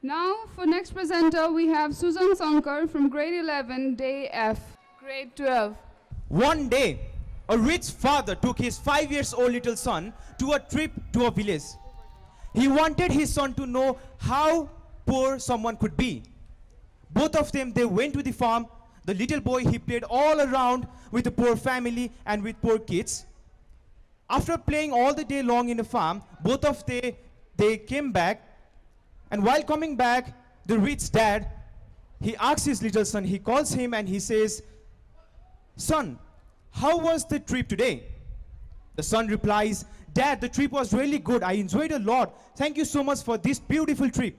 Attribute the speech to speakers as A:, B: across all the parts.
A: Now, for next presenter, we have Sujan Shankar from grade 11, day F, grade 12.
B: One day, a rich father took his 5 years old little son to a trip to a village. He wanted his son to know how poor someone could be. Both of them, they went to the farm. The little boy, he played all around with the poor family and with poor kids. After playing all the day long in the farm, both of they came back. And while coming back, the rich dad, he asks his little son, he calls him and he says, "Son, how was the trip today?" The son replies, "Dad, the trip was really good. I enjoyed a lot. Thank you so much for this beautiful trip."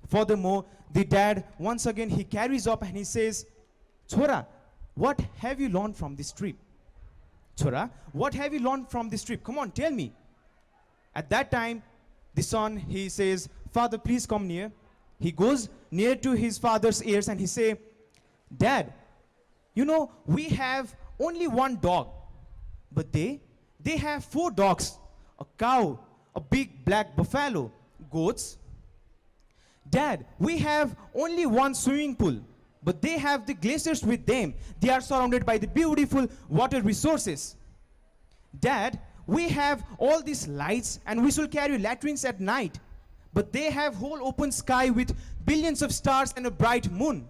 B: Furthermore, the dad, once again, he carries up and he says, "Chora, what have you learned from this trip? Chora, what have you learned from this trip? Come on, tell me." At that time, the son, he says, "Father, please come near." He goes near to his father's ears and he say, "Dad, you know, we have only one dog, but they have 4 dogs, a cow, a big black buffalo, goats. Dad, we have only one swimming pool, but they have the glaciers with them. They are surrounded by the beautiful water resources. Dad, we have all these lights and we should carry latrines at night, but they have whole open sky with billions of stars and a bright moon.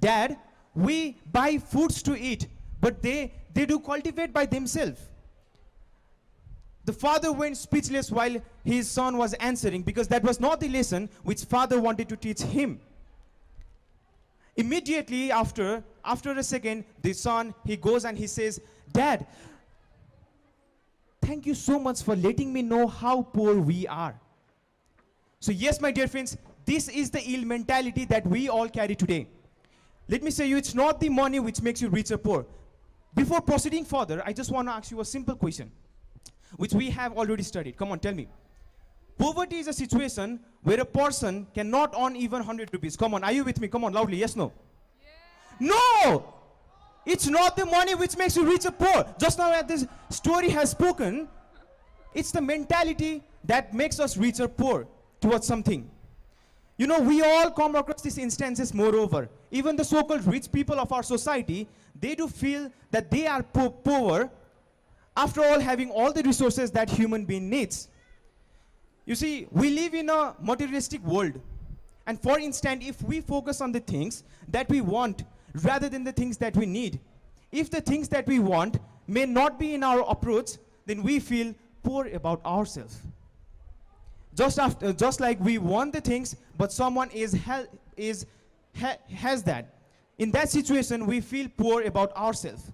B: Dad, we buy foods to eat, but they do cultivate by themselves." The father went speechless while his son was answering, because that was not the lesson which father wanted to teach him. Immediately after a second, the son, he goes and he says, "Dad, thank you so much for letting me know how poor we are." So yes, my dear friends, this is the ill mentality that we all carry today. Let me say you, it's not the money which makes you rich or poor. Before proceeding further, I just want to ask you a simple question, which we have already studied. Come on, tell me. Poverty is a situation where a person cannot earn even 100 rupees. Come on, are you with me? Come on, loudly, yes, no? Yeah. No! It's not the money which makes you rich or poor. Just now as this story has spoken, it's the mentality that makes us rich or poor towards something. You know, we all come across these instances. Moreover, even the so-called rich people of our society, they do feel that they are poor, after all having all the resources that human being needs. You see, we live in a materialistic world. And for instance, if we focus on the things that we want rather than the things that we need, if the things that we want may not be in our approach, then we feel poor about ourselves. Just like we want the things, but someone has that. In that situation, we feel poor about ourselves.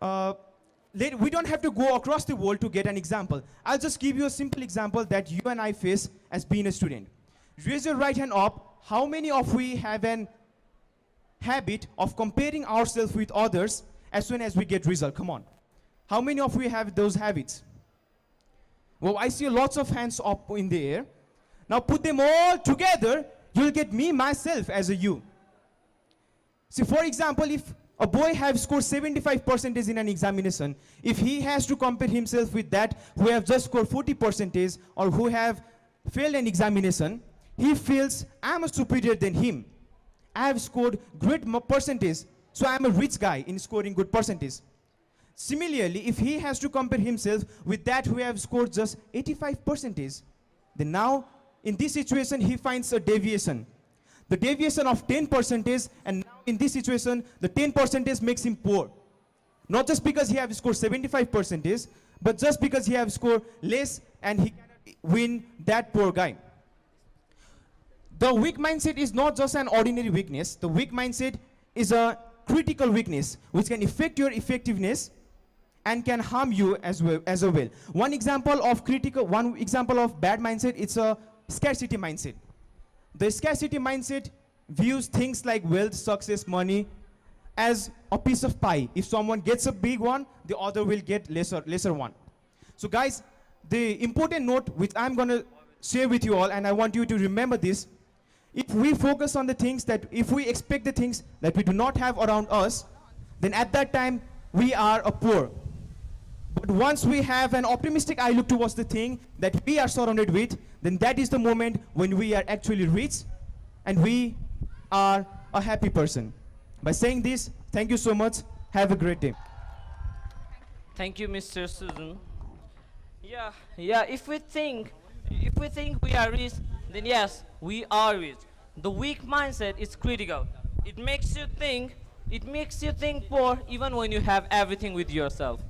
B: We don't have to go across the world to get an example. I'll just give you a simple example that you and I face as being a student. Raise your right hand up. How many of we have an habit of comparing ourselves with others as soon as we get result? Come on. How many of we have those habits? Well, I see lots of hands up in the air. Now put them all together, you'll get me, myself, as a you. See, for example, if a boy have scored 75% in an examination, if he has to compare himself with that who have just scored 40% or who have failed an examination, he feels, I'm superior than him. I have scored great percentage, so I'm a rich guy in scoring good percentage. Similarly, if he has to compare himself with that who have scored just 85%, then now in this situation he finds a deviation. The deviation of 10%, and now in this situation the 10% makes him poor. Not just because he have scored 75%, but just because he have scored less and he cannot win that poor guy. The weak mindset is not just an ordinary weakness. The weak mindset is a critical weakness which can affect your effectiveness and can harm you as well. One example of bad mindset, it's a scarcity mindset. The scarcity mindset views things like wealth, success, money as a piece of pie. If someone gets a big one, the other will get lesser one. So guys, the important note which I'm going to share with you all, and I want you to remember this: if we focus on the things if we expect the things that we do not have around us, then at that time we are a poor. But once we have an optimistic eye look towards the thing that we are surrounded with, then that is the moment when we are actually rich and we are a happy person. By saying this, thank you so much. Have a great day.
C: Thank you, Mr. Susan. Yeah. If we think we are rich, then yes, we are rich. The weak mindset is critical. It makes you think poor even when you have everything with yourself.